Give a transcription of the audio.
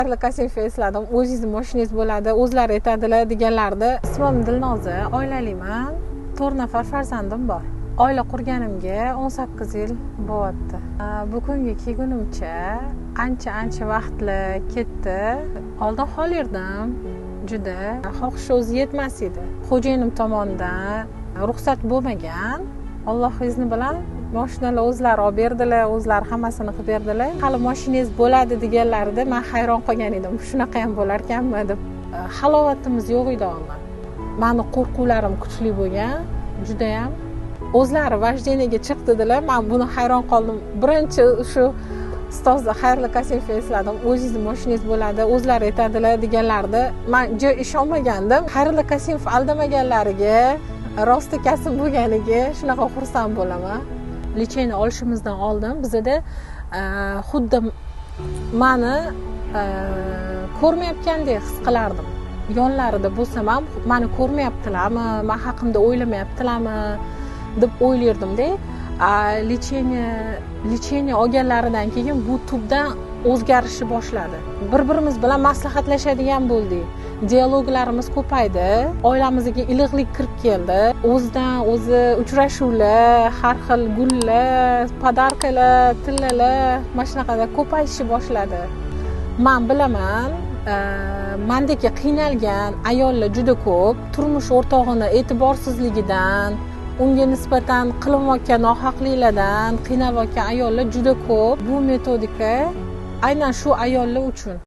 Xayrli Kasimova esladim. O'zingizni mashinangiz bo'ladi, o'zlari aytadilar deganlardi. Ismim Dilnoza, oilaliman. 4 nafar farzandim bor. Oila qurganimga 18 yil bo'lyapti. Bugunga kelgunimcha ancha vaqtli ketdi. Oldin hol yurdim. Juda xohish o'zi yetmas edi. Xo'jayinim tomonidan ruxsat bo'lmagan. Alloh izni bilan mashinalar o'zlari olib berdilar, o'zlari hammasini qilib berdilar. Hali mashinangiz bo'ladi deganlarida men hayron qolgan edim. Shunaqa ham bo'lar ekanmi deb. Halovatimiz yo'q edi oldin. Meni qo'rquvlarim kuchli bo'lgan, juda ham. O'zlari vajdeniyaga chiqdilar. Men buni hayron qoldim. Birinchi shu ustozda Xayrli Kasimova esladim. O'zingizni mashinangiz bo'ladi, o'zlari aytadilar deganlarida men ishonmagandim. Xayrli Kasimova aldamaganlariga, rosti kasb bo'lganiga shunaqa xursand bo'laman. Lecheni olishimizdan oldin bizda xuddi meni ko'rmayotgandek his qilardim. Yonlarida bo'lsam ham meni ko'rmayaptilarmi, men haqimda o'ylamayaptilarmi deb o'ylardim-da. Lecheniya olganlaridan keyin bu tubdan o'zgarishni boshladi. Bir-birimiz bilan maslahatlashadigan bo'ldik. Dialoglarimiz ko'paydi, oilamizga iliqlik kirib keldi. O'zidan o'zi uchrashuvlar, har xil gullar, podarkalar, tillalar mana shunaqada ko'payishni boshladi. Men bilaman, mendek qiynalgan ayollar juda ko'p. Turmush o'rtog'ini e'tiborsizligidan, unga nisbatan qilinayotgan nohaqliklardan qiynalgan ayollar juda ko'p. Bu metodika aynan shu ayollar uchun.